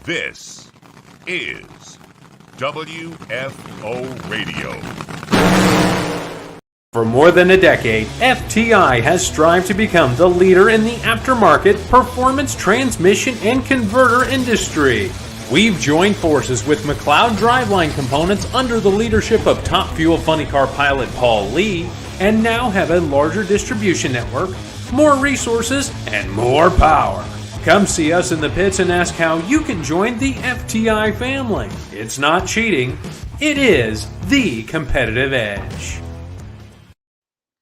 This is WFO Radio. For more than a decade, FTI has strived to become the leader in the aftermarket performance transmission and converter industry. We've joined forces with McLeod Driveline Components under the leadership of Top Fuel Funny Car pilot Paul Lee, and now have a larger distribution network, more resources, and more power. Come see us in the pits and ask how you can join the FTI family. It's not cheating, it is the competitive edge.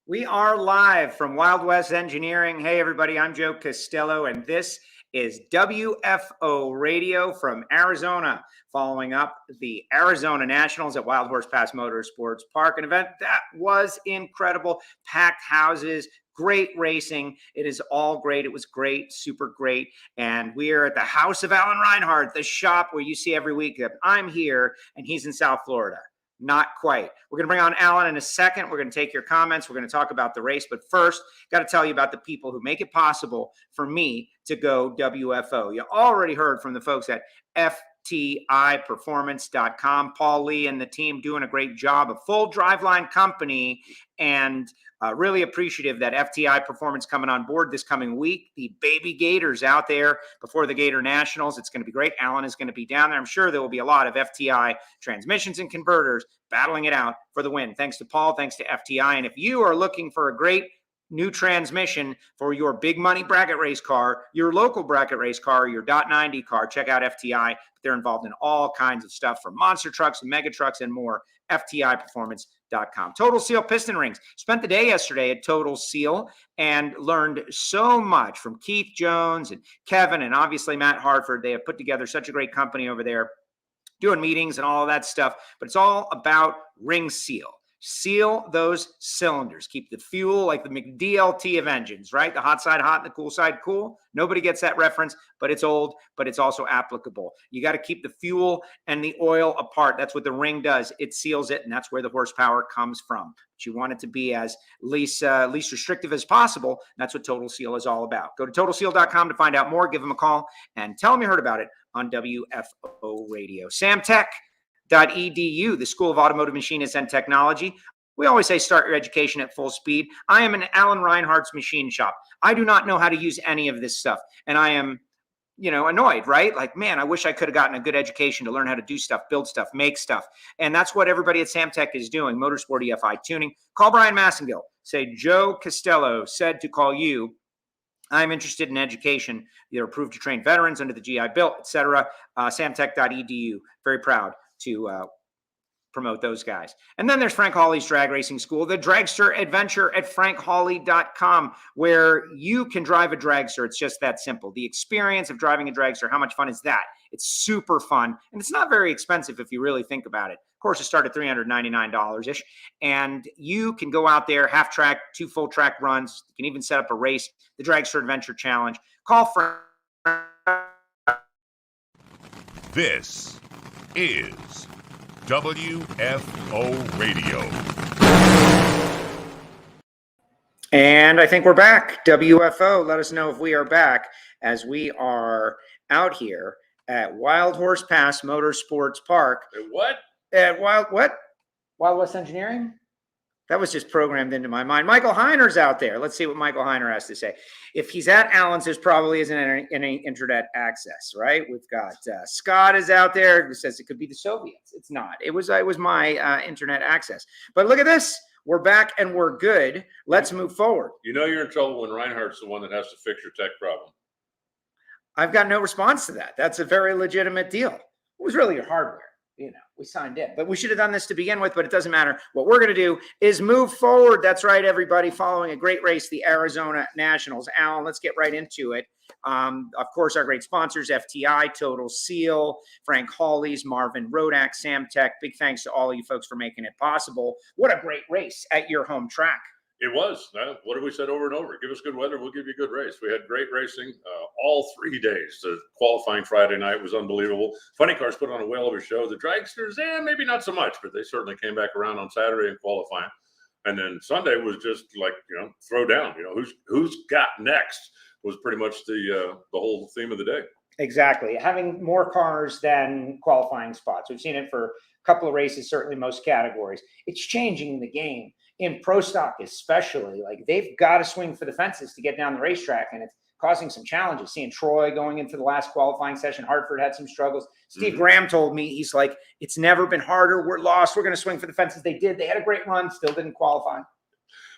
We are live from Wild West Engineering. Hey everybody, I'm Joe Castello, and this is WFO Radio from Arizona, following up the Arizona Nationals at Wild Horse Pass Motorsports Park, an event that was incredible, packed houses, great racing. It is all great. It was great, super great. And we are at the house of Aaron Reinhart, the shop where you see every week. I'm here and he's in South Florida. Not quite. We're going to bring on Alan in a second. We're going to take your comments. We're going to talk about the race. But first, got to tell you about the people who make it possible for me to go WFO. You already heard from the folks at FTIperformance.com. Paul Lee and the team doing a great job. A full driveline company, and really appreciative that FTI Performance coming on board this coming week. The baby Gators out there before the Gator Nationals. It's going to be great. Alan is going to be down there. I'm sure there will be a lot of FTI transmissions and converters battling it out for the win. Thanks to Paul. Thanks to FTI. And if you are looking for a great new transmission for your big money bracket race car, your local bracket race car, your .90 car, check out FTI. They're involved in all kinds of stuff from monster trucks, mega trucks, and more. FTIperformance.com. Total Seal piston rings. Spent the day yesterday at Total Seal and learned so much from Keith Jones and Kevin and obviously Matt Hartford. They have put together such a great company over there doing meetings and all of that stuff, but it's all about ring seal. Seal those cylinders. Keep the fuel like the McDLT of engines, right? The hot side hot and the cool side cool. Nobody gets that reference, but it's old, but it's also applicable. You got to keep the fuel and the oil apart. That's what the ring does. It seals it, and that's where the horsepower comes from. But you want it to be as least restrictive as possible. That's what Total Seal is all about. Go to TotalSeal.com to find out more. Give them a call and tell them you heard about it on WFO Radio. SamTech.edu, the School of Automotive Machinists and Technology. We always say start your education at full speed. I am in Alan Reinhart's machine shop. I do not know how to use any of this stuff. And I am, annoyed, right? Like, man, I wish I could have gotten a good education to learn how to do stuff, build stuff, make stuff. And that's what everybody at SamTech is doing, motorsport EFI tuning. Call Brian Massengill. Say Joe Castello said to call you. I'm interested in education. You're approved to train veterans under the GI Bill, etc. SamTech.edu. Very proud to promote those guys. And then there's Frank Hawley's Drag Racing School, the Dragster Adventure at frankhawley.com, where you can drive a dragster. It's just that simple. The experience of driving a dragster, how much fun is that? It's super fun, and it's not very expensive if you really think about it. Courses start at $399-ish, and you can go out there, half track, 2 full track runs. You can even set up a race, the Dragster Adventure Challenge. Call Frank. This is WFO Radio. And I think we're back. WFO, let us know if we are back, as we are out here at Wild Horse Pass Motorsports Park. What? At Wild West Engineering? That was just programmed into my mind. Michael Heiner's out there. Let's see what Michael Heiner has to say. If he's at Allen's, there's probably isn't any internet access, right? We've got Scott is out there who says it could be the Soviets. It's not. It was my internet access. But look at this. We're back and we're good. Let's move forward. You know you're in trouble when Reinhart's the one that has to fix your tech problem. I've got no response to that. That's a very legitimate deal. It was really your hardware. We signed in, but we should have done this to begin with, but it doesn't matter. What we're going to do is move forward. That's right, everybody, following a great race, the Arizona Nationals. Alan, let's get right into it. Of course, our great sponsors, FTI, Total Seal, Frank Hawley's, Marvin Rodak, SamTech. Big thanks to all of you folks for making it possible. What a great race at your home track. It was. What have we said over and over? Give us good weather, we'll give you a good race. We had great racing all 3 days. The qualifying Friday night was unbelievable. Funny Cars put on a whale of a show. The dragsters, maybe not so much, but they certainly came back around on Saturday in qualifying. And then Sunday was just like, throw down. Who's got next was pretty much the whole theme of the day. Exactly. Having more cars than qualifying spots. We've seen it for a couple of races, certainly most categories. It's changing the game. In pro stock especially, like they've got to swing for the fences to get down the racetrack, and it's causing some challenges. Seeing Troy going into the last qualifying session, Hartford had some struggles. Steve Graham told me, he's like, it's never been harder. We're lost. We're going to swing for the fences. They did. They had a great run, still didn't qualify.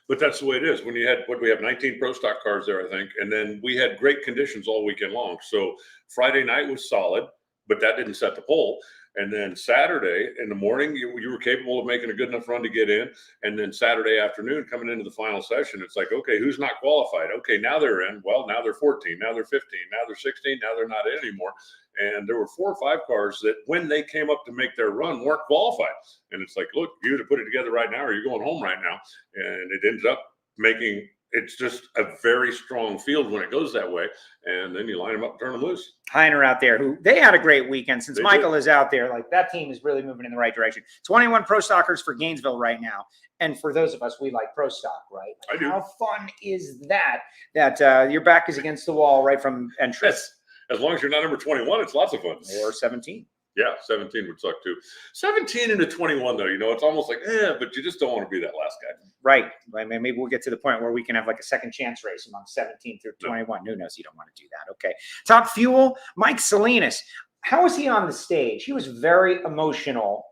But that's the way it is. When you had, we have 19 pro stock cars there, I think. And then we had great conditions all weekend long. So Friday night was solid, but that didn't set the pole. And then Saturday in the morning, you were capable of making a good enough run to get in. And then Saturday afternoon, coming into the final session, it's like, okay, who's not qualified? Okay, now they're in. Well, now they're 14. Now they're 15. Now they're 16. Now they're not in anymore. And there were 4 or 5 cars that when they came up to make their run weren't qualified. And it's like, look, you either put it together right now or you're going home right now. And it ended up making it's just a very strong field when it goes that way. And then you line them up and turn them loose. Heiner out there, who they had a great weekend. Since They Michael did. is out there, like that team is really moving in the right direction. 21 pro stockers for Gainesville right now. And for those of us, we like pro stock, right? Like, I do. How fun is that? That your back is against the wall right from entrance. As long as you're not number 21, it's lots of fun. Or 17. Yeah, 17 would suck too. 17 into 21, though, it's almost like, but you just don't want to be that last guy. Right. I mean, maybe we'll get to the point where we can have like a second chance race among 17 through 21. Who knows? You don't want to do that. Okay. Top Fuel, Mike Salinas. How was he on the stage? He was very emotional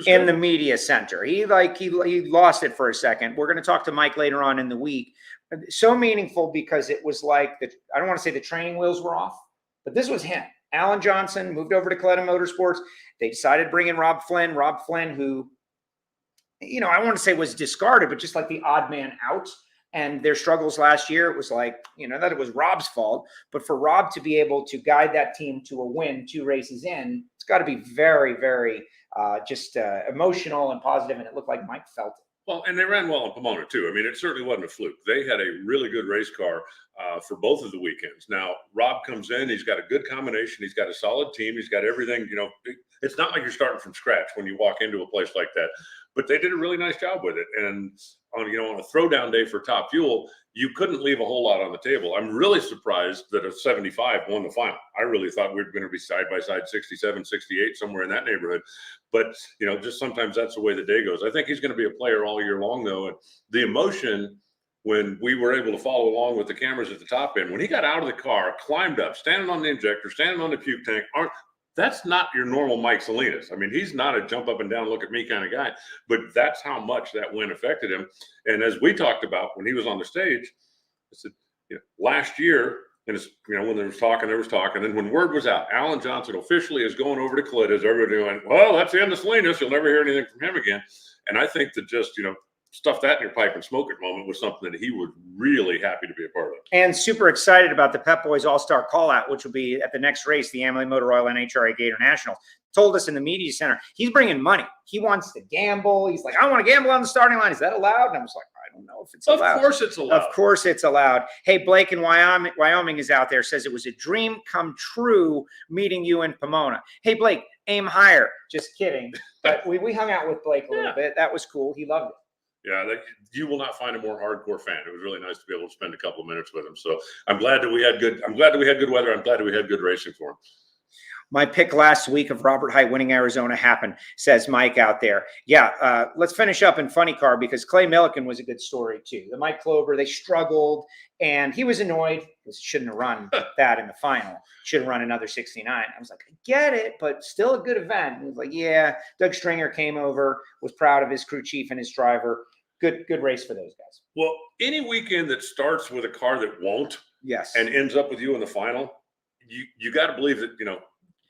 in the media center. He lost it for a second. We're going to talk to Mike later on in the week. So meaningful because it was like, I don't want to say the training wheels were off, but this was him. Alan Johnson moved over to Castello Motorsports. They decided to bring in Rob Flynn. Rob Flynn, who, I want to say was discarded, but just like the odd man out. And their struggles last year, it was like, that it was Rob's fault. But for Rob to be able to guide that team to a win 2 races in, it's got to be very, very emotional and positive. And it looked like Mike felt it. Well, and they ran well in Pomona, too. I mean, it certainly wasn't a fluke. They had a really good race car for both of the weekends. Now, Rob comes in. He's got a good combination. He's got a solid team. He's got everything. It's not like you're starting from scratch when you walk into a place like that. But they did a really nice job with it. And on a throwdown day for Top Fuel, you couldn't leave a whole lot on the table. I'm really surprised that a 75 won the final. I really thought we were going to be side by side 67, 68, somewhere in that neighborhood. But, just sometimes that's the way the day goes. I think he's going to be a player all year long, though. And the emotion when we were able to follow along with the cameras at the top end, when he got out of the car, climbed up, standing on the injector, standing on the puke tank, that's not your normal Mike Salinas. I mean, he's not a jump up and down, look at me kind of guy, but that's how much that win affected him. And as we talked about when he was on the stage, I said, last year, and it's, when there was talking, and then when word was out, Alan Johnson officially is going over to Clit, everybody went, well, that's the end of Salinas. You'll never hear anything from him again. And I think that just, stuff that in your pipe and smoke it moment was something that he was really happy to be a part of. And super excited about the Pep Boys All-Star Call-Out, which will be at the next race, the Amalie Motor Oil NHRA Gator Nationals. Told us in the media center, he's bringing money. He wants to gamble. He's like, I want to gamble on the starting line. Is that allowed? And I was like, I don't know if it's allowed. Of course it's allowed. Of course it's allowed. Hey, Blake in Wyoming is out there, says it was a dream come true meeting you in Pomona. Hey, Blake, aim higher. Just kidding. But we hung out with Blake a little bit. That was cool. He loved it. Yeah, you will not find a more hardcore fan. It was really nice to be able to spend a couple of minutes with him. So I'm glad that we had good weather. I'm glad that we had good racing for him. My pick last week of Robert Hight winning Arizona happened, says Mike out there. Yeah, let's finish up in funny car because Clay Milliken was a good story too. The Mike Clover, they struggled and he was annoyed because he shouldn't have run that in the final. Should have run another 69. I was like, I get it, but still a good event. And he was like, yeah. Doug Stringer came over, was proud of his crew chief and his driver. Good race for those guys. Well, any weekend that starts with a car that won't, yes, and ends up with you in the final, you got to believe that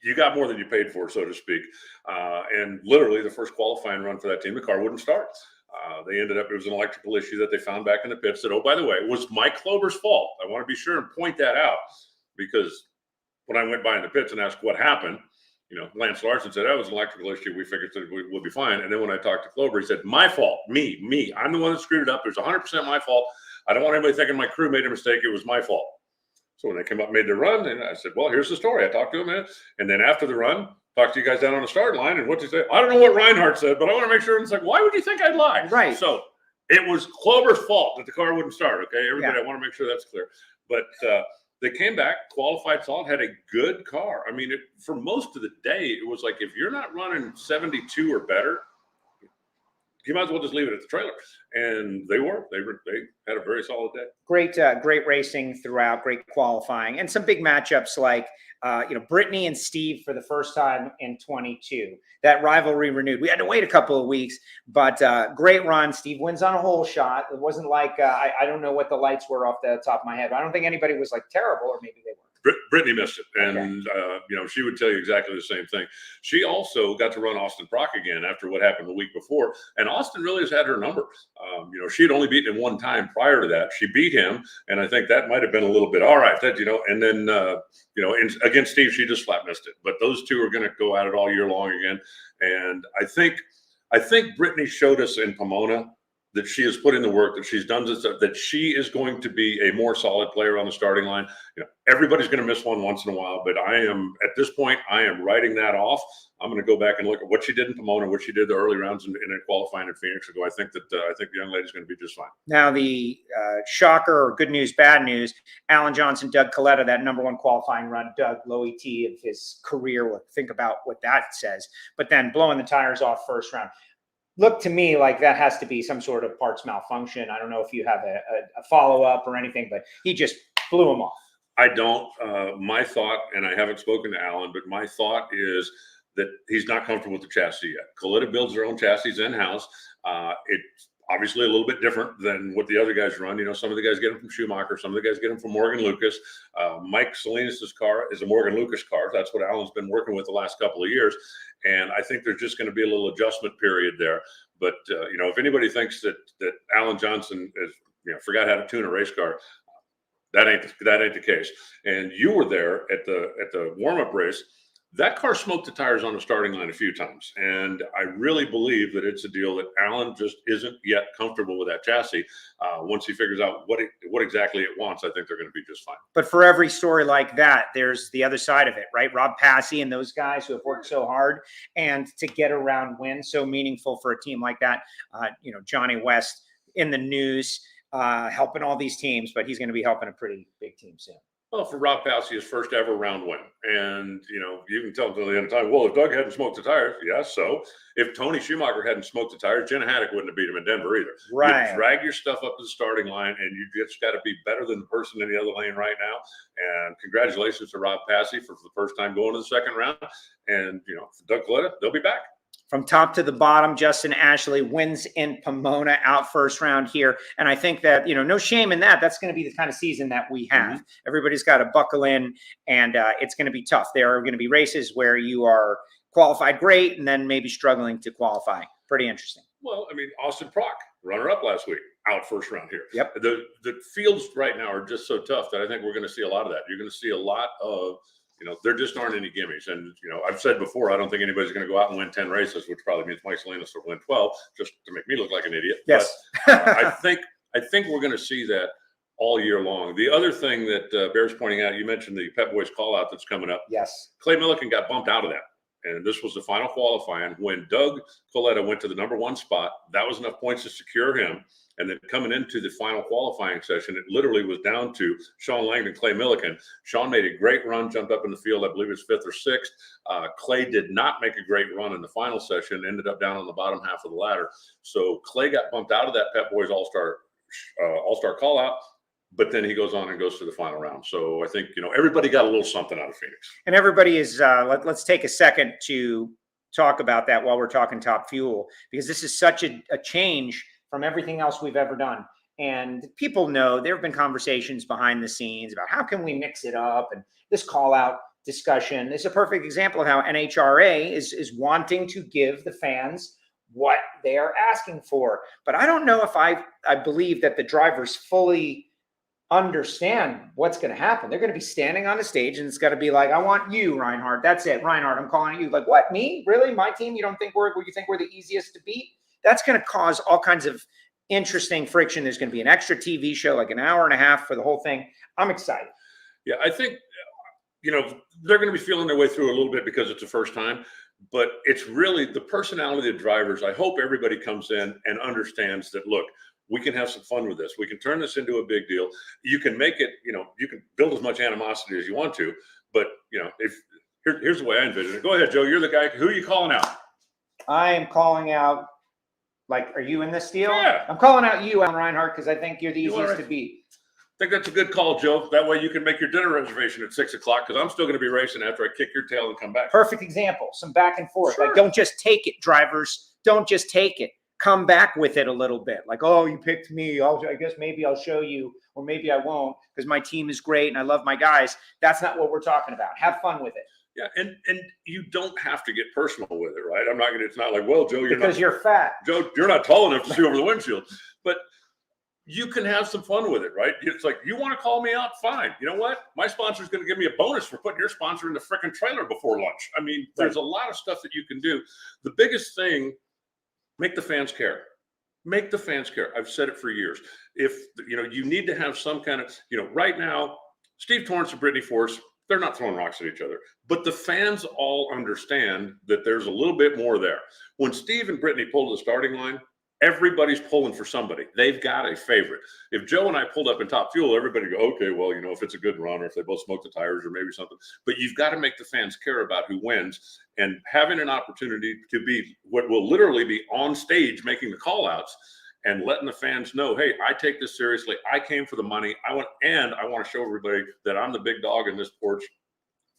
you got more than you paid for, so to speak. And literally, the first qualifying run for that team, the car wouldn't start. They ended up, it was an electrical issue that they found back in the pits that, oh, by the way, it was Mike Clover's fault. I want to be sure and point that out because when I went by in the pits and asked what happened, Lance Larson said, that was an electrical issue. We figured that we'll be fine. And then when I talked to Clover, he said, my fault, me. I'm the one that screwed it up. It was 100% my fault. I don't want anybody thinking my crew made a mistake. It was my fault. So when they came up, made their run, and I said, well, here's the story. I talked to him, and then after the run, talked to you guys down on the start line, and what did he say? I don't know what Reinhart said, but I want to make sure. And it's like, why would you think I'd lie? Right. So it was Clover's fault that the car wouldn't start, okay? Everybody, I want to make sure that's clear. But They came back, qualified solid, had a good car. I mean, for most of the day, it was like, if you're not running 72 or better, you might as well just leave it at the trailer. And they had a very solid day. Great racing throughout, great qualifying, and some big matchups like, Brittany and Steve for the first time in 22. That rivalry renewed. We had to wait a couple of weeks, but great run. Steve wins on a hole shot. It wasn't like, I don't know what the lights were off the top of my head. I don't think anybody was like terrible, or maybe they were. Brittany missed it, and okay. She would tell you exactly the same thing. She also got to run Austin Prock again after what happened the week before, and Austin really has had her number. She had only beaten him one time prior to that. She beat him, and I think that might have been a little bit all right. And then against Steve, she just flat missed it. But those two are going to go at it all year long again, and I think Brittany showed us in Pomona that she has put in the work, that she's done this, that she is going to be a more solid player on the starting line. Everybody's going to miss one once in a while, but at this point, I am writing that off. I'm going to go back and look at what she did in Pomona, what she did the early rounds in qualifying in Phoenix ago. I think the young lady's going to be just fine. Now, the shocker, or good news, bad news, Alan Johnson, Doug Coletta, that number one qualifying run, Doug, low ET of his career. Think about what that says. But then blowing the tires off first round. Look to me like that has to be some sort of parts malfunction. I don't know if you have a follow-up or anything, but he just blew him off. I don't. My thought, and I haven't spoken to Alan, but my thought is that he's not comfortable with the chassis yet. Coletta builds their own chassis in-house. It's obviously a little bit different than what the other guys run. Some of the guys get them from Schumacher. Some of the guys get them from Morgan Lucas. Mike Salinas' car is a Morgan Lucas car. That's what Alan's been working with the last couple of years. And I think there's just going to be a little adjustment period there. But, if anybody thinks that Alan Johnson forgot how to tune a race car, that ain't the case. And you were there at the warm-up race. That car smoked the tires on the starting line a few times. And I really believe that it's a deal that Alan just isn't yet comfortable with that chassis. Once he figures out what exactly it wants, I think they're going to be just fine. But for every story like that, there's the other side of it, right? Rob Passy and those guys who have worked so hard, and to get around wins, so meaningful for a team like that. Johnny West in the news, helping all these teams, but he's going to be helping a pretty big team soon. Well, for Rob Passy, his first ever round win. And, you can tell until the end of time, well, if Doug hadn't smoked the tires, yes. So if Tony Schumacher hadn't smoked the tires, Jenna Haddock wouldn't have beat him in Denver either. Right. You drag your stuff up to the starting line, and you just got to be better than the person in the other lane right now. And congratulations to Rob Passy for the first time going to the second round. And, for Doug Coletta, they'll be back. From top to the bottom, Justin Ashley wins in Pomona, out first round here. And I think that, no shame in that. That's going to be the kind of season that we have. Mm-hmm. Everybody's got to buckle in, and it's going to be tough. There are going to be races where you are qualified great and then maybe struggling to qualify. Pretty interesting. Well, Austin Prock, runner-up last week, out first round here. Yep. The fields right now are just so tough that I think we're going to see a lot of that. You're going to see a lot of there just aren't any gimmies. And, I've said before, I don't think anybody's going to go out and win 10 races, which probably means Mike Salinas will win 12, just to make me look like an idiot. Yes. But I think we're going to see that all year long. The other thing that bears pointing out, you mentioned the Pep Boys call-out that's coming up. Yes. Clay Millican got bumped out of that. And this was the final qualifying. When Doug Coletta went to the number one spot, that was enough points to secure him. And then coming into the final qualifying session, it literally was down to Sean Langdon, Clay Millican. Sean made a great run, jumped up in the field, I believe it was fifth or sixth. Clay did not make a great run in the final session, ended up down on the bottom half of the ladder. So Clay got bumped out of that Pep Boys All-Star call-out, but then he goes on and goes to the final round. So I think, everybody got a little something out of Phoenix. And everybody is, let's take a second to talk about that while we're talking Top Fuel, because this is such a change from everything else we've ever done. And people know there have been conversations behind the scenes about how can we mix it up, and this call out discussion is a perfect example of how NHRA is wanting to give the fans what they are asking for. But I don't know if I believe that the drivers fully understand what's going to happen. They're going to be standing on a stage, and it's got to be like, I want you, Reinhart. That's it. Reinhart, I'm calling you. Like, what, me? Really? My team? You think we're the easiest to beat? That's going to cause all kinds of interesting friction. There's going to be an extra TV show, like an hour and a half for the whole thing. I'm excited. Yeah, I think, they're going to be feeling their way through a little bit because it's the first time, but it's really the personality of the drivers. I hope everybody comes in and understands that, look, we can have some fun with this. We can turn this into a big deal. You can make it, you can build as much animosity as you want to, but here's the way I envision it. Go ahead, Joe. You're the guy. Who are you calling out? I am calling out, are you in this deal? Yeah. I'm calling out you, Alan Reinhart, because I think you're the You easiest are. to beat. I think that's a good call, Joe. That way you can make your dinner reservation at 6 o'clock, because I'm still going to be racing after I kick your tail and come back. Perfect example. Some back and forth. Sure. Don't just take it, drivers. Don't just take it. Come back with it a little bit. Oh, you picked me. I guess maybe I'll show you, or maybe I won't, because my team is great and I love my guys. That's not what we're talking about. Have fun with it. Yeah, and you don't have to get personal with it, right? It's not like, well, Joe, you're fat. Joe, you're not tall enough to see over the windshield. But you can have some fun with it, right? It's like, you want to call me out? Fine. You know what? My sponsor is going to give me a bonus for putting your sponsor in the freaking trailer before lunch. There's a lot of stuff that you can do. The biggest thing, make the fans care. Make the fans care. I've said it for years. If, you need to have some kind of, right now, Steve Torrence and Brittany Force, they're not throwing rocks at each other, but the fans all understand that there's a little bit more there. When Steve and Brittany pulled the starting line, everybody's pulling for somebody. They've got a favorite. If Joe and I pulled up in Top Fuel, everybody go, okay, well, if it's a good run, or if they both smoke the tires, or maybe something. But you've got to make the fans care about who wins, and having an opportunity to be what will literally be on stage making the call outs and letting the fans know, hey, I take this seriously. I came for the money. I want to show everybody that I'm the big dog in this porch.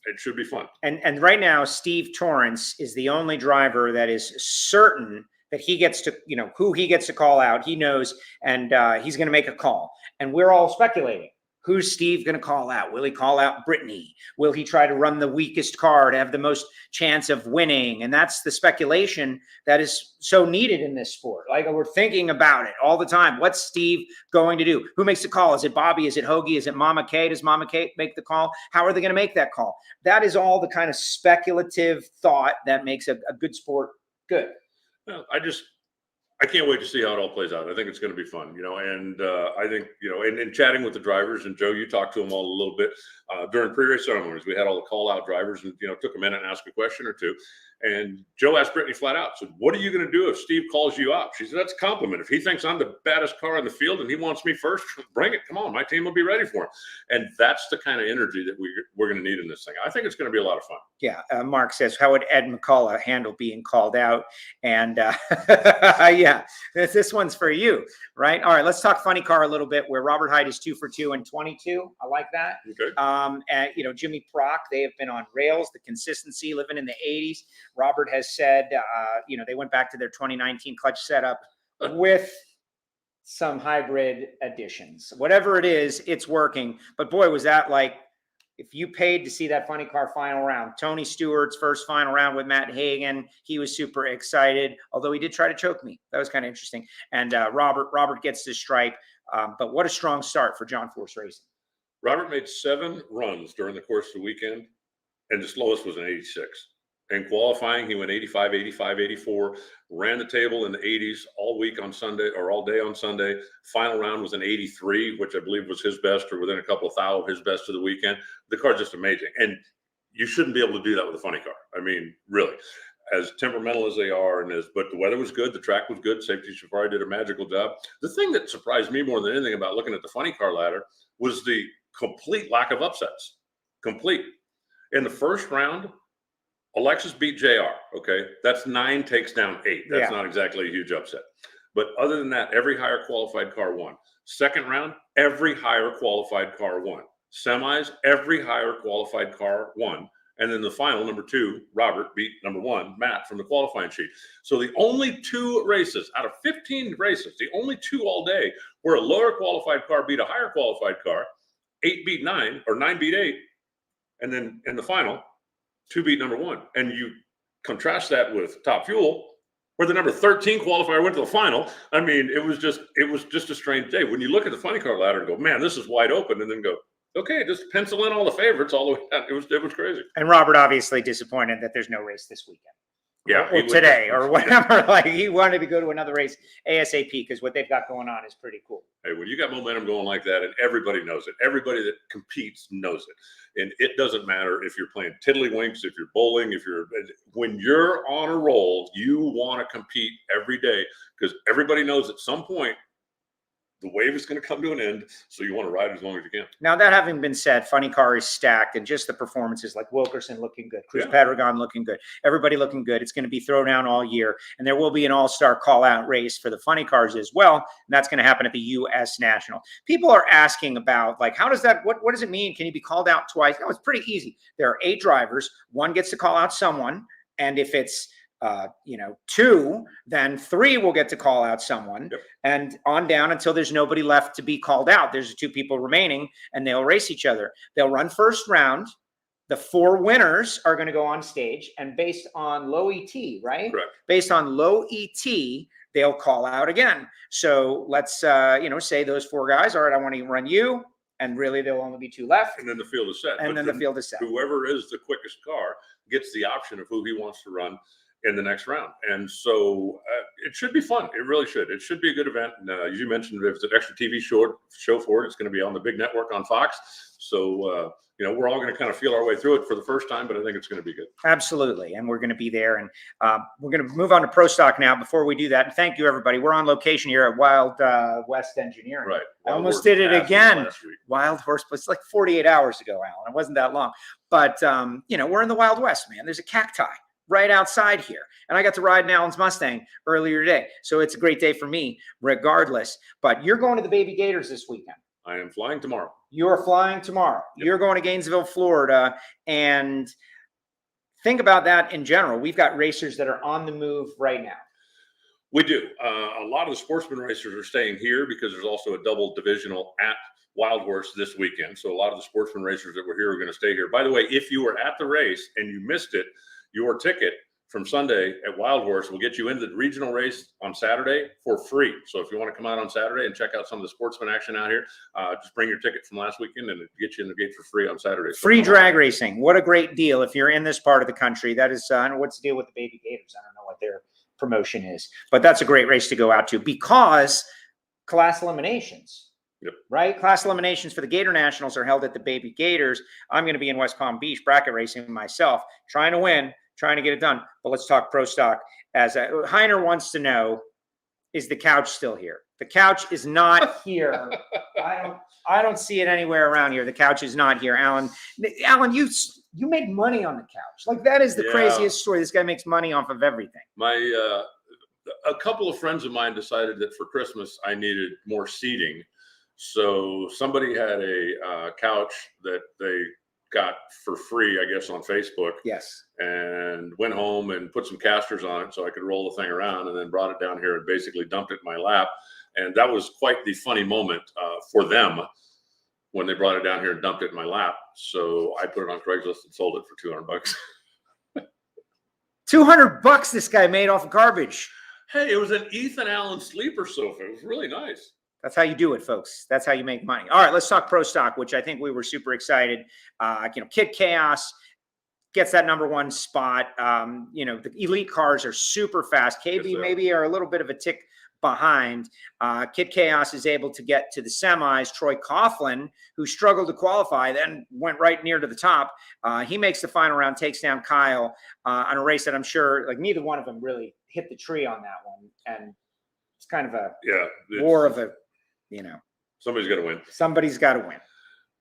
It should be fun. And right now, Steve Torrence is the only driver that is certain that he gets to, who he gets to call out. He knows, and he's going to make a call. And we're all speculating. Who's Steve going to call out? Will he call out Brittany? Will he try to run the weakest car to have the most chance of winning? And that's the speculation that is so needed in this sport. We're thinking about it all the time. What's Steve going to do? Who makes the call? Is it Bobby? Is it Hoagie? Is it Mama Kay? Does Mama Kay make the call? How are they going to make that call? That is all the kind of speculative thought that makes a good sport good. Well, I can't wait to see how it all plays out. I think it's going to be fun, and I think, and chatting with the drivers, and Joe, you talked to them all a little bit during pre-race ceremonies. We had all the call-out drivers, and, took a minute and asked a question or two. And Joe asked Brittany flat out, said, what are you going to do if Steve calls you out? She said, that's a compliment. If he thinks I'm the baddest car in the field and he wants me first, bring it. Come on, my team will be ready for him. And that's the kind of energy that we're going to need in this thing. I think it's going to be a lot of fun. Yeah. Mark says, how would Ed McCullough handle being called out? And yeah, this one's for you, right? All right, let's talk funny car a little bit, where Robert Hight is 2 for 2 and 22. I like that. Okay. And, Jimmy Prock, they have been on rails, the consistency, living in the 80s. Robert has said, they went back to their 2019 clutch setup with some hybrid additions. Whatever it is, it's working. But boy, was that if you paid to see that funny car final round, Tony Stewart's first final round with Matt Hagan, he was super excited, although he did try to choke me. That was kind of interesting. And Robert gets the stripe. But what a strong start for John Force Racing. Robert made 7 runs during the course of the weekend, and the slowest was an 86. In qualifying, he went 85, 85, 84, ran the table in the 80s all week on Sunday, or all day on Sunday. Final round was an 83, which I believe was his best, or within a couple of thou of his best of the weekend. The car's just amazing. And you shouldn't be able to do that with a funny car. Really, as temperamental as they are, but the weather was good. The track was good. Safety Safari did a magical job. The thing that surprised me more than anything about looking at the funny car ladder was the complete lack of upsets. Complete. In the first round, Alexis beat JR. Okay. That's 9 takes down 8. That's not exactly a huge upset. But other than that, every higher qualified car won. Second round, every higher qualified car won. Semis, every higher qualified car won. And then the final, number 2, Robert beat number 1, Matt, from the qualifying sheet. So the only 2 races out of 15 races, the only 2 all day, where a lower qualified car beat a higher qualified car, 8 beat 9, or 9 beat 8. And then in the final, 2 beat number 1. And you contrast that with Top Fuel, where the number 13 qualifier went to the final. It was just a strange day. When you look at the funny car ladder and go, man, this is wide open, and then go, okay, just pencil in all the favorites all the way down. It was crazy. And Robert obviously disappointed that there's no race this weekend. Yeah. Or today or whatever. He wanted to go to another race ASAP, because what they've got going on is pretty cool. Hey, when you got momentum going like that, and everybody knows it, everybody that competes knows it. And it doesn't matter if you're playing tiddlywinks, if you're bowling, when you're on a roll, you want to compete every day, because everybody knows at some point the wave is going to come to an end, so you want to ride as long as you can. Now, that having been said, Funny Car is stacked, and just the performances like Wilkerson looking good, Cruz Pedregon looking good, everybody looking good. It's going to be throwdown all year, and there will be an all-star call-out race for the Funny Cars as well, and that's going to happen at the U.S. National. People are asking about, like, how does that, what does it mean? Can you be called out twice? No, it's pretty easy. There are 8 drivers. One gets to call out someone, and if it's 2, then 3 will get to call out someone, and on down until there's nobody left to be called out. There's 2 people remaining, and they'll race each other. They'll run first round. The 4 winners are going to go on stage, and based on low ET, right? Correct. Based on low ET, they'll call out again. So let's, say those 4 guys, all right, I want to run you, and really there'll only be 2 left. And then the field is set. And then the field is set. Whoever is the quickest car gets the option of who he wants to run in the next round. And so it should be fun. It really should. It should be a good event. And as you mentioned, there's an extra TV show for it. It's going to be on the big network on Fox. So, we're all going to kind of feel our way through it for the first time, but I think it's going to be good. Absolutely. And we're going to be there. And we're going to move on to Pro Stock now. Before we do that, and thank you, everybody. We're on location here at Wild West Engineering. Right. I almost did it again. Wild Horse, it's like 48 hours ago, Alan. It wasn't that long. But, we're in the Wild West, man. There's a cacti right outside here. And I got to ride in Alan's Mustang earlier today. So it's a great day for me, regardless. But you're going to the Baby Gators this weekend. I am flying tomorrow. You're flying tomorrow. Yep. You're going to Gainesville, Florida. And think about that in general. We've got racers that are on the move right now. We do. A lot of the sportsman racers are staying here because there's also a double divisional at Wild Horse this weekend. So a lot of the sportsman racers that were here are going to stay here. By the way, if you were at the race and you missed it, your ticket from Sunday at Wild Horse will get you into the regional race on Saturday for free. So if you want to come out on Saturday and check out some of the sportsman action out here, just bring your ticket from last weekend and it gets you in the gate for free on Saturday. Free drag racing. What a great deal. If you're in this part of the country, that is, I don't know what's the deal with the Baby Gators. I don't know what their promotion is, but that's a great race to go out to because class eliminations. Yep. Right? Class eliminations for the Gator Nationals are held at the Baby Gators. I'm going to be in West Palm Beach bracket racing myself, trying to win, trying to get it done. But let's talk Pro Stock. As Heiner wants to know, is the couch still here? The couch is not here. I don't see it anywhere around here. The couch is not here. Alan, you make money on the couch. Like that is the craziest story. This guy makes money off of everything. A couple of friends of mine decided that for Christmas I needed more seating. So somebody had a couch that they got for free, I guess, on Facebook. Yes. And went home and put some casters on it so I could roll the thing around, and then brought it down here and basically dumped it in my lap. And that was quite the funny moment for them when they brought it down here and dumped it in my lap. So I put it on Craigslist and sold it for $200. $200 this guy made off of garbage. Hey, it was an Ethan Allen sleeper sofa. It was really nice. That's how you do it, folks. That's how you make money. All right, let's talk Pro Stock, which I think we were super excited. Kid Chaos gets that #1 spot. The elite cars are super fast. KB maybe are a little bit of a tick behind. Kid Chaos is able to get to the semis. Troy Coughlin, who struggled to qualify, then went right near to the top. He makes the final round, takes down Kyle on a race that I'm sure neither one of them really hit the tree on that one. And it's kind of a war of a, somebody's got to win. Somebody's got to win.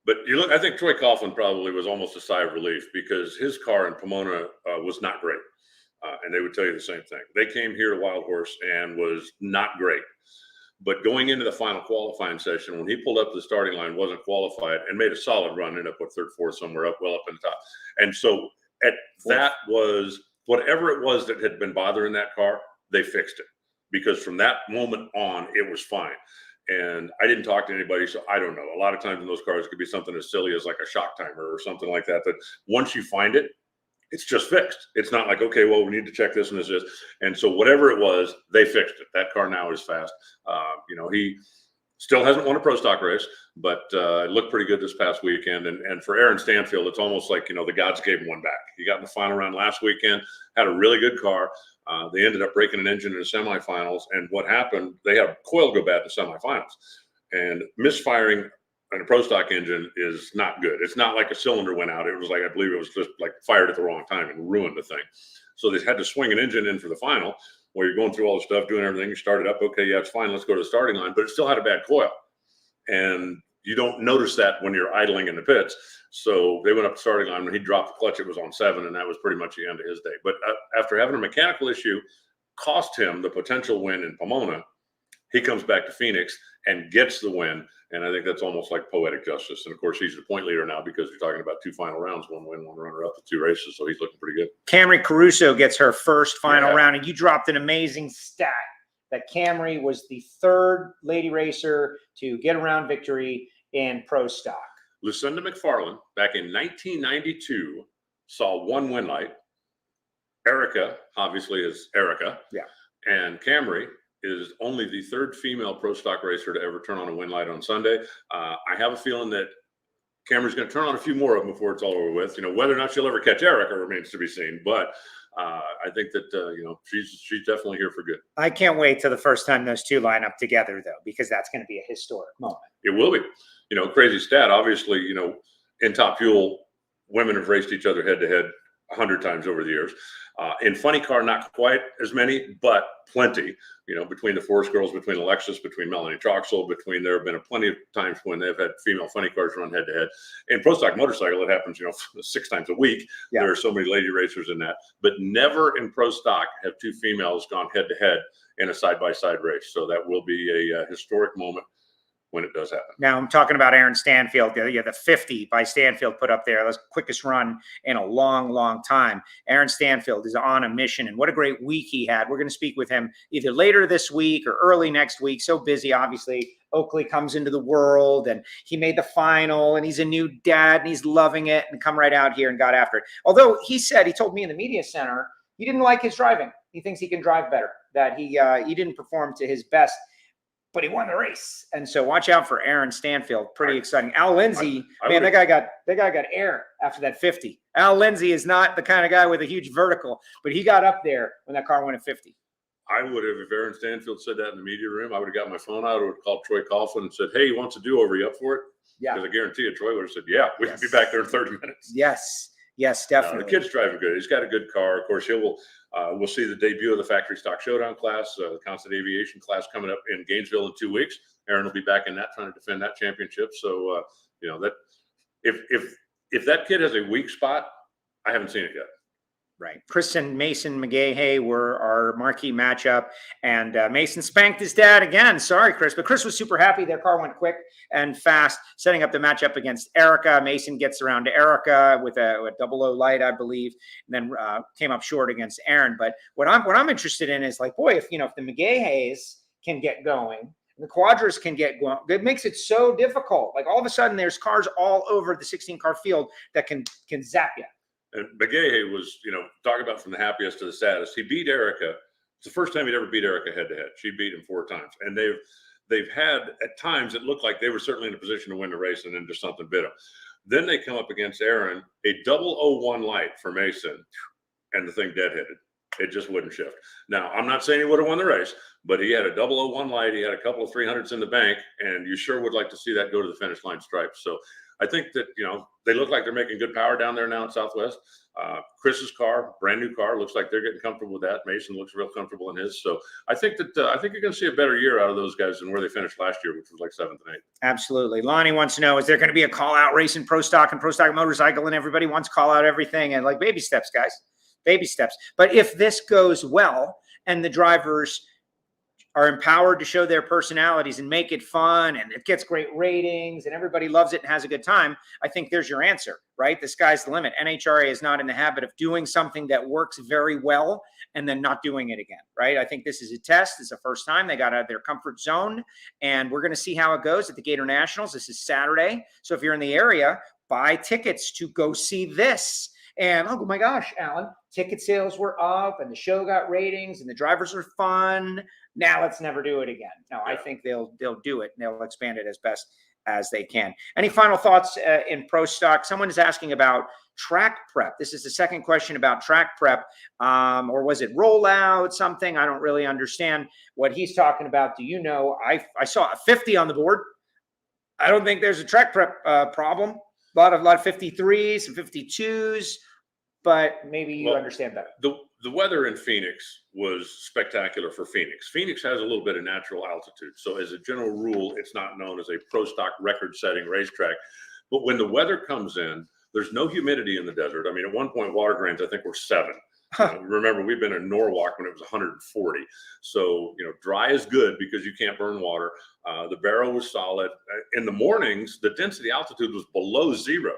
But I think Troy Coughlin probably was almost a sigh of relief because his car in Pomona was not great. And they would tell you the same thing. They came here to Wild Horse and was not great. But going into the final qualifying session, when he pulled up the starting line, wasn't qualified, and made a solid run, ended up with third, fourth, somewhere well up in the top. And so that was whatever it was that had been bothering that car, they fixed it. Because from that moment on, it was fine. And I didn't talk to anybody, so I don't know. A lot of times in those cars, it could be something as silly as like a shock timer or something like that, that once you find it, it's just fixed. It's not like, okay, well, we need to check this and this. And so whatever it was, they fixed it. That car now is fast. He still hasn't won a Pro Stock race, but it looked pretty good this past weekend. And for Aaron Stanfield, it's almost like, the gods gave him one back. He got in the final round last weekend, had a really good car. They ended up breaking an engine in the semifinals. And what happened, they had a coil go bad in the semifinals. And misfiring on a Pro Stock engine is not good. It's not like a cylinder went out. It was like, I believe it was just like fired at the wrong time and ruined the thing. So they had to swing an engine in for the final. where you're going through all the stuff, doing everything. You start it up. Okay, yeah, it's fine. Let's go to the starting line. But it still had a bad coil. And you don't notice that when you're idling in the pits. So they went up the starting line. When he dropped the clutch, it was on 7, and that was pretty much the end of his day. But after having a mechanical issue cost him the potential win in Pomona, he comes back to Phoenix and gets the win. And I think that's almost like poetic justice. And of course, he's the point leader now because you're talking about 2 final rounds, 1 win, 1 runner up, 2 races. So he's looking pretty good. Camry Caruso gets her first final round, and you dropped an amazing stat that Camry was the 3rd lady racer to get around victory in pro stock. Lucinda McFarland, back in 1992, saw 1 win light. Erica, obviously, is Erica. Yeah. And Camry is only the 3rd female pro stock racer to ever turn on a win light on Sunday. I have a feeling that Camry's going to turn on a few more of them before it's all over with. You know, whether or not she'll ever catch Erica remains to be seen. But I think that, you know, she's definitely here for good. I can't wait till the first time those 2 line up together, though, because that's going to be a historic moment. It will be. You know, crazy stat. Obviously, you know, in Top Fuel, women have raced each other head to head 100 times over the years. In Funny Car, not quite as many, but plenty. You know, between the Forest Girls, between Alexis, between Melanie Troxel, there have been plenty of times when they've had female funny cars run head to head. In Pro Stock Motorcycle, it happens, you know, 6 times a week. Yeah. There are so many lady racers in that, but never in Pro Stock have 2 females gone head to head in a side-by-side race. So that will be a historic moment when it does happen. Now I'm talking about Aaron Stanfield. The 50 by Stanfield put up there. That's the quickest run in a long, long time. Aaron Stanfield is on a mission, and what a great week he had. We're going to speak with him either later this week or early next week. So busy, obviously. Oakley comes into the world, and he made the final, and he's a new dad, and he's loving it, and come right out here and got after it. Although he told me in the media center, he didn't like his driving. He thinks he can drive better, that he didn't perform to his best. But he won the race, and so watch out for Aaron Stanfield. Pretty exciting. Al Lindsay, man, that guy got air after that 50. Al Lindsay is not the kind of guy with a huge vertical, but he got up there when that car went at 50. I would have, if Aaron Stanfield said that in the media room, I would have got my phone out. I would have called Troy Coughlin and said, "Hey, he wants a do-over. You up for it?" Yeah. Because I guarantee you, Troy would have said, "Yeah, we can be back there in 30 minutes." Yes. Yes, definitely. The kid's driving good. He's got a good car. Of course, we'll see the debut of the Factory Stock Showdown class, the Constant Aviation class coming up in Gainesville in 2 weeks. Aaron will be back in that, trying to defend that championship. So, you know, that if that kid has a weak spot, I haven't seen it yet. Right. Chris and Mason McGahey were our marquee matchup, and Mason spanked his dad again. Sorry, Chris, but Chris was super happy. Their car went quick and fast, setting up the matchup against Erica. Mason gets around to Erica with a 00 light, I believe, and then came up short against Aaron. But what I'm interested in is, like, boy, if the McGaheys can get going, the Quadras can get going, it makes it so difficult. Like, all of a sudden, there's cars all over the 16-car field that can zap you. And McGahey was, talk about from the happiest to the saddest. He beat Erica. It's the first time he'd ever beat Erica head-to-head. She beat him 4 times. And they've had, at times, it looked like they were certainly in a position to win the race, and then just something bit them. Then they come up against Aaron, a 001 light for Mason, and the thing deadheaded. It just wouldn't shift. Now, I'm not saying he would have won the race, but he had a 001 light. He had a couple of 300s in the bank, and you sure would like to see that go to the finish line stripes. So I think that, they look like they're making good power down there now in Southwest. Chris's car, brand new car, looks like they're getting comfortable with that. Mason looks real comfortable in his. So I think that I think you're going to see a better year out of those guys than where they finished last year, which was like 7th and 8th. Absolutely. Lonnie wants to know, is there going to be a call out race in Pro Stock and Pro Stock Motorcycle? And everybody wants call out everything, and like baby steps, guys, baby steps. But if this goes well and the drivers are empowered to show their personalities and make it fun, and it gets great ratings and everybody loves it and has a good time, I think there's your answer, right? The sky's the limit. NHRA is not in the habit of doing something that works very well and then not doing it again, right? I think this is a test. It's the first time they got out of their comfort zone, and we're going to see how it goes at the Gator Nationals. This is Saturday. So if you're in the area, buy tickets to go see this. And oh my gosh, Alan, ticket sales were up and the show got ratings and the drivers are fun. Now let's never do it again. No, I think they'll do it and they'll expand it as best as they can. Any final thoughts in Pro Stock? Someone is asking about track prep. This is the second question about track prep. Or was it rollout, something? I don't really understand what he's talking about. Do you know? I saw a 50 on the board. I don't think there's a track prep problem. A lot of 53s and 52s. But maybe you understand better. the weather in Phoenix was spectacular for Phoenix. Phoenix has a little bit of natural altitude. So as a general rule, it's not known as a pro stock record-setting racetrack. But when the weather comes in, there's no humidity in the desert. I mean, at one point, water grains, I think, were 7. Remember, we've been in Norwalk when it was 140. So, dry is good because you can't burn water. The barrel was solid. In the mornings, the density altitude was below 0.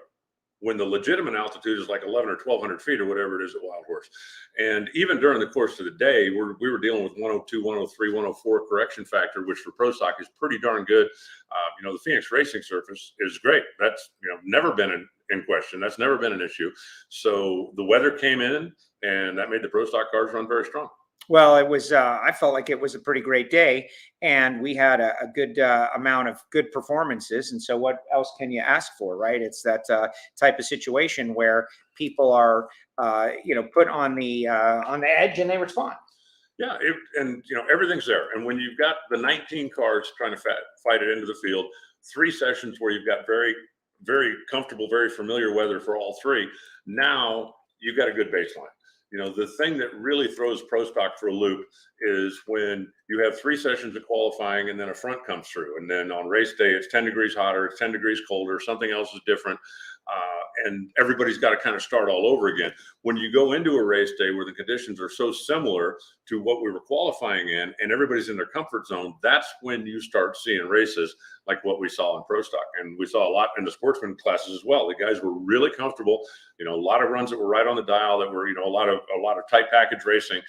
When the legitimate altitude is like 11 or 1,200 feet or whatever it is at Wild Horse. And even during the course of the day, we were dealing with 102, 103, 104 correction factor, which for pro stock is pretty darn good. The Phoenix racing surface is great. That's never been in question. That's never been an issue. So the weather came in, and that made the pro stock cars run very strong. Well, it was, I felt like it was a pretty great day, and we had a good amount of good performances. And so what else can you ask for, right? It's that type of situation where people are, put on the edge and they respond. Yeah. Everything's there. And when you've got the 19 cars trying to fight it into the field, 3 sessions where you've got very, very comfortable, very familiar weather for all 3, now you've got a good baseline. The thing that really throws pro stock for a loop is when you have 3 sessions of qualifying and then a front comes through. And then on race day, it's 10 degrees hotter, it's 10 degrees colder, something else is different. And everybody's got to kind of start all over again. When you go into a race day where the conditions are so similar to what we were qualifying in and everybody's in their comfort zone, that's when you start seeing races like what we saw in pro stock. And we saw a lot in the sportsman classes as well. The guys were really comfortable. A lot of runs that were right on the dial, that were, a lot of tight package racing.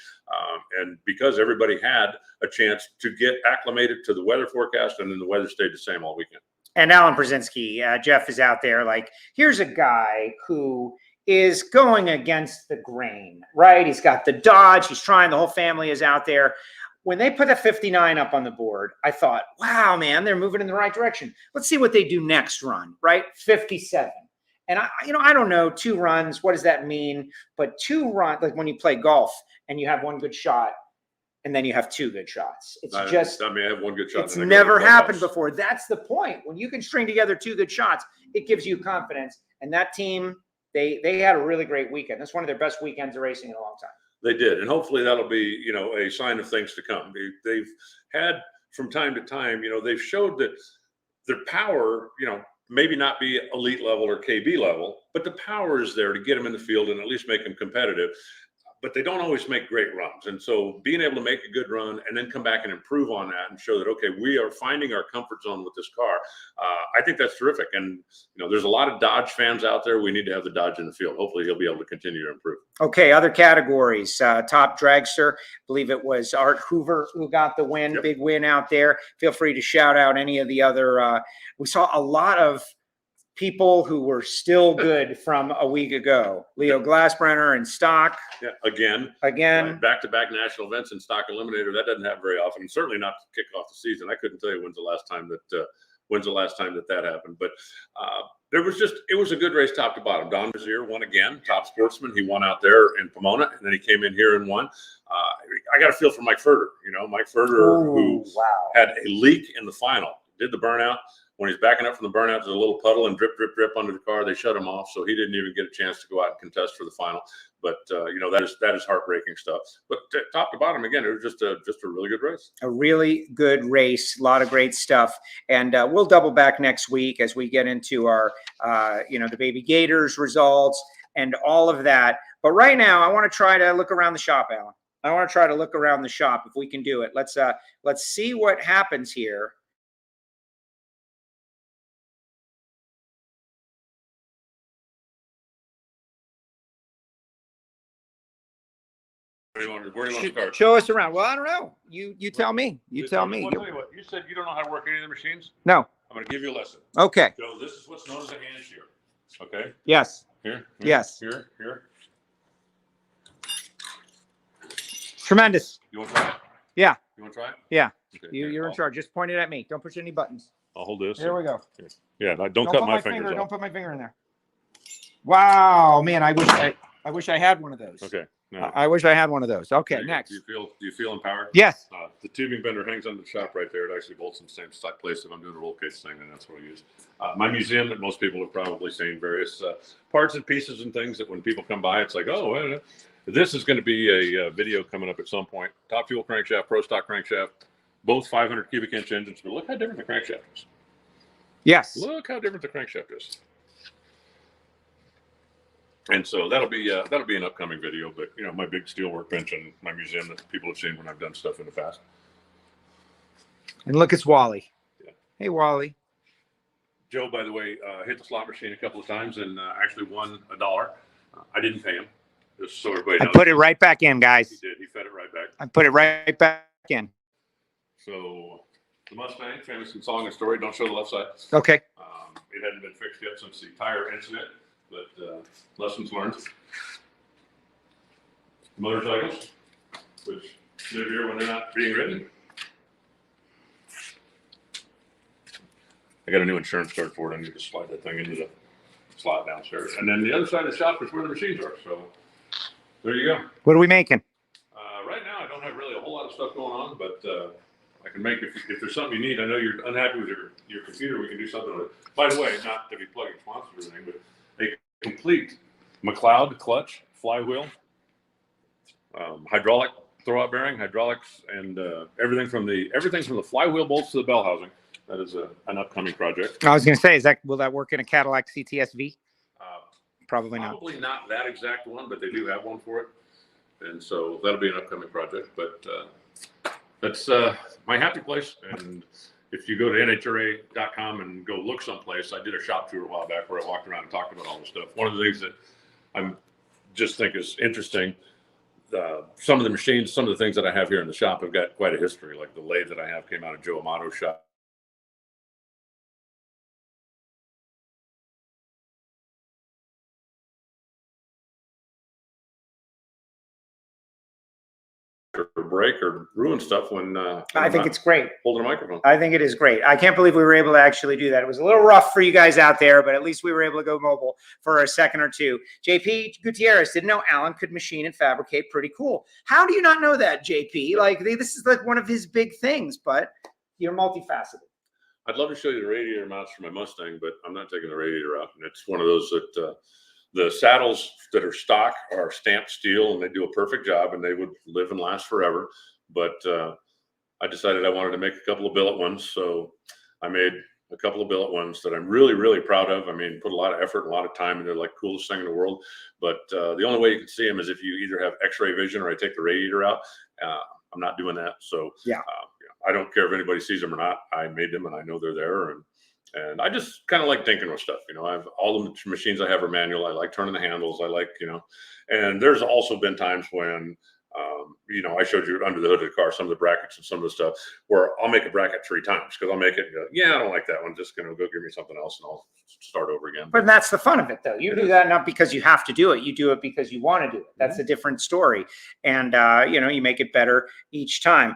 And because everybody had a chance to get acclimated to the weather forecast, and then the weather stayed the same all weekend. And Alan Brzezinski, Jeff is out there like, here's a guy who is going against the grain, right? He's got the Dodge. He's trying. The whole family is out there. When they put the 59 up on the board, I thought, wow, man, they're moving in the right direction. Let's see what they do next run, right? 57. And I don't know, 2 runs. What does that mean? But 2 runs, like when you play golf and you have 1 good shot, and then you have 2 good shots. I have 1 good shot. It's never happened before. That's the point. When you can string together 2 good shots, it gives you confidence. And that team, they had a really great weekend. That's one of their best weekends of racing in a long time. They did. And hopefully that'll be, a sign of things to come. They've had from time to time, they've showed that their power, maybe not be elite level or KB level, but the power is there to get them in the field and at least make them competitive. But they don't always make great runs. And so being able to make a good run and then come back and improve on that and show that, okay, we are finding our comfort zone with this car. I think that's terrific. And, there's a lot of Dodge fans out there. We need to have the Dodge in the field. Hopefully he'll be able to continue to improve. Okay, other categories. Top dragster, I believe it was Art Hoover who got the win. Yep. Big win out there. Feel free to shout out any of the other. We saw a lot of people who were still good from a week ago. Leo Glassbrenner in stock. Yeah, again. Right, back-to-back national events in stock eliminator. That doesn't happen very often. And certainly not to kick off the season. I couldn't tell you when's the last time that happened. But it was a good race top to bottom. Don Mazier won again, top sportsman. He won out there in Pomona, and then he came in here and won. I got a feel for Mike Furter. Mike Furter, who had a leak in the final, did the burnout. When he's backing up from the burnout, there's a little puddle and drip, drip, drip under the car. They shut him off, so he didn't even get a chance to go out and contest for the final. But that is heartbreaking stuff. But top to bottom, again, it was just a really good race. A really good race, a lot of great stuff, and we'll double back next week as we get into our the Baby Gators results and all of that. But right now, I want to try to look around the shop, Alan. I want to try to look around the shop if we can do it. Let's see what happens here. Where do you want to start? Show us around. Well, I don't know. You tell me. You tell me. I'll tell you what. You said you don't know how to work any of the machines? No. I'm going to give you a lesson. Okay. So this is what's known as a hand shear. Okay? Yes. Here. Yes. Here. Tremendous. You want to try it? Yeah. You want to try it? Yeah. Okay. You're in charge. Just point it at me. Don't push any buttons. I'll hold this. Here we go. Yeah. Don't cut my fingers off. Don't put my finger in there. Wow, man. I wish I had one of those. Okay. No. I wish I had one of those. Okay, next. Do you feel empowered? Yes. The tubing bender hangs under the shop right there. It actually bolts in the same stock place if I'm doing a roll case thing, and that's what I use. My museum that most people have probably seen, various parts and pieces and things that when people come by, it's like, oh, This is going to be a video coming up at some point. Top fuel crankshaft, pro stock crankshaft, both 500 cubic inch engines. But look how different the crankshaft is. Yes. Look how different the crankshaft is. And so that'll be an upcoming video. But you know, my big steel workbench and my museum that people have seen when I've done stuff in the past. And look, it's Wally. Yeah. Hey, Wally. Joe, by the way, hit the slot machine a couple of times and actually won $1. I didn't pay him. Just so everybody knows. I put it right back in, guys. He did. He fed it right back. I put it right back in. So the Mustang, famous in song and story. Don't show the left side. Okay. It hadn't been fixed yet since the tire incident, but lessons learned. Motorcycles, which live here when they're not being ridden. I got a new insurance card for it. I need to slide that thing into the slot downstairs. And then the other side of the shop is where the machines are. So there you go. What are we making? Right now, I don't have really a whole lot of stuff going on, but I can make, if there's something you need, I know you're unhappy with your computer, we can do something with it. By the way, not to be plugging sponsors or anything, but a complete McLeod clutch, flywheel, hydraulic throwout bearing, hydraulics, and everything from the flywheel bolts to the bell housing. That is an upcoming project. I was going to say, will that work in a Cadillac CTS-V? Probably not. Probably not that exact one, but they do have one for it. And so that'll be an upcoming project. But that's my happy place. And if you go to NHRA.com and go look someplace, I did a shop tour a while back where I walked around and talked about all this stuff. One of the things that I'm just think is interesting, some of the machines, some of the things that I have here in the shop have got quite a history. Like the lathe that I have came out of Joe Amato's shop. Or break or ruin stuff when I think it's great. Holding a microphone. I think it is great. I can't believe we were able to actually do that. It was a little rough for you guys out there, but at least we were able to go mobile for a second or two. JP Gutierrez didn't know Alan could machine and fabricate. Pretty cool. How do you not know that, JP? Like this is like one of his big things, but you're multifaceted. I'd love to show you the radiator mounts for my Mustang, but I'm not taking the radiator out. And it's one of those that the saddles that are stock are stamped steel, and they do a perfect job, and they would live and last forever. But I decided I wanted to make a couple of billet ones, so I made a couple of billet ones that I'm really, really proud of. I mean, put a lot of effort and a lot of time into, like, coolest thing in the world. But the only way you can see them is if you either have X-ray vision or I take the radiator out. I'm not doing that, so yeah. I don't care if anybody sees them or not. I made them, and I know they're there, and I just kind of like thinking with stuff, you know. I have all the machines I have are manual. I like turning the handles. I like, you know, and there's also been times when, you know, I showed you under the hood of the car, some of the brackets and some of the stuff where I'll make a bracket 3 times because I'll make it, yeah, I don't like that one. Just going to go give me something else and I'll start over again. But that's the fun of it, though. You do that not because you have to do it. You do it because you want to do it. That's a different story. And, you know, you make it better each time.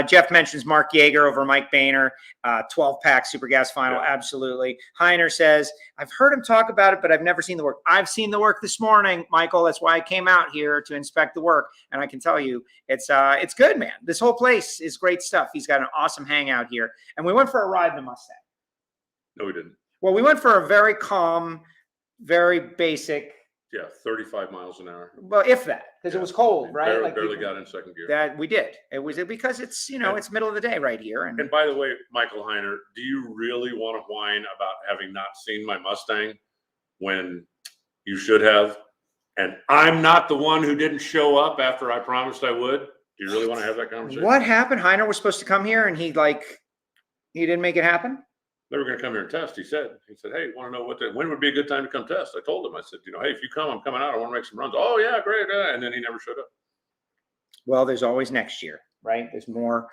Jeff mentions Mark Yeager over Mike Boehner, 12-pack Super Gas Final. Yeah. Absolutely. Heiner says, I've heard him talk about it, but I've never seen the work. I've seen the work this morning, Michael. That's why I came out here to inspect the work. And I can tell you, it's good, man. This whole place is great stuff. He's got an awesome hangout here. And we went for a ride in the Mustang. No, we didn't. Well, we went for a very calm, very basic. Yeah, 35 miles an hour. Well, if that, because it was cold, right? Barely got in second gear. That we did. It was because it's, you know, it's middle of the day right here. And by the way, Michael Heiner, do you really want to whine about having not seen my Mustang when you should have? And I'm not the one who didn't show up after I promised I would. Do you really want to have that conversation? What happened? Heiner was supposed to come here and he didn't make it happen? They were going to come here and test. He said, hey, want to know when would be a good time to come test? I told him, I said, you know, hey, if you come, I'm coming out. I want to make some runs. Oh, yeah, great. And then he never showed up. Well, there's always next year, right? There's more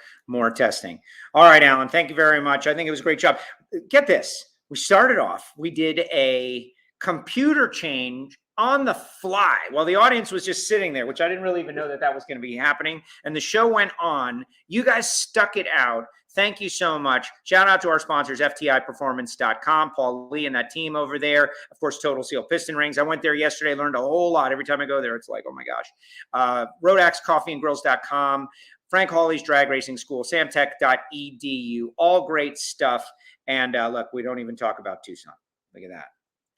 testing. All right, Alan, thank you very much. I think it was a great job. Get this. We started off, we did a computer change on the fly while the audience was just sitting there, which I didn't really even know that was going to be happening. And the show went on. You guys stuck it out. Thank you so much. Shout out to our sponsors, FTIperformance.com, Paul Lee and that team over there. Of course, Total Seal Piston Rings. I went there yesterday, learned a whole lot. Every time I go there, it's like, oh my gosh. RoadAxeCoffeeandGrills.com, Frank Hawley's Drag Racing School, samtech.edu. All great stuff. And look, we don't even talk about Tucson. Look at that.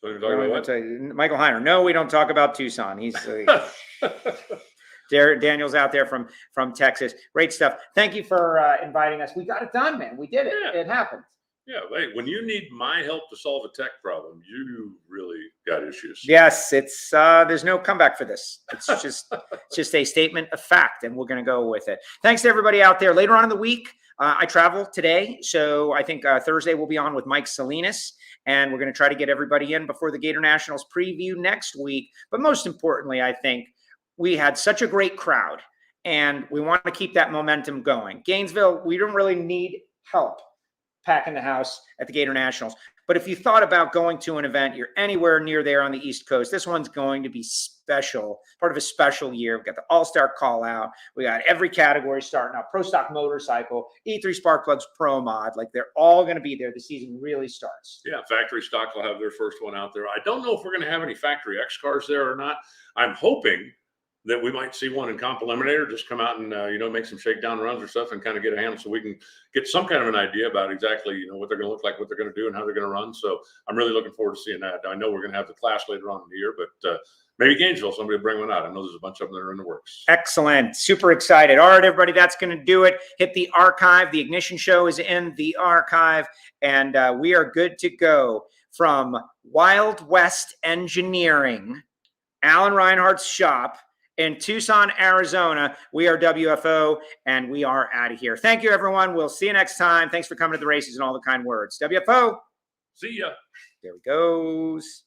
So you're talking about what? Michael Heiner. No, we don't talk about Tucson. He's Daniel's out there from Texas. Great stuff. Thank you for inviting us. We got it done, man. We did it. Yeah. It happened. Yeah, hey, when you need my help to solve a tech problem, you really got issues. Yes, it's there's no comeback for this. It's just a statement of fact, and we're going to go with it. Thanks to everybody out there. Later on in the week, I travel today, so I think Thursday we'll be on with Mike Salinas, and we're going to try to get everybody in before the Gator Nationals preview next week. But most importantly, I think we had such a great crowd, and we want to keep that momentum going. Gainesville, we don't really need help packing the house at the Gator Nationals. But if you thought about going to an event, you're anywhere near there on the East Coast, this one's going to be special, part of a special year. We've got the All-Star Call Out. We got every category starting up, Pro Stock Motorcycle, E3 Spark Plugs Pro Mod. Like, they're all going to be there. The season really starts. Yeah, Factory Stock will have their first one out there. I don't know if we're going to have any Factory X cars there or not. I'm hoping that we might see one in Comp Eliminator just come out and, make some shakedown runs or stuff and kind of get a handle so we can get some kind of an idea about exactly, what they're going to look like, what they're going to do, and how they're going to run. So I'm really looking forward to seeing that. I know we're going to have the class later on in the year, but maybe Gainesville, somebody will bring one out. I know there's a bunch of them that are in the works. Excellent. Super excited. All right, everybody, that's going to do it. Hit the archive. The Ignition Show is in the archive, and we are good to go. From Wild West Engineering, Alan Reinhart's shop, in Tucson, Arizona, we are WFO, and we are out of here. Thank you, everyone. We'll see you next time. Thanks for coming to the races and all the kind words. WFO. See ya. There he goes.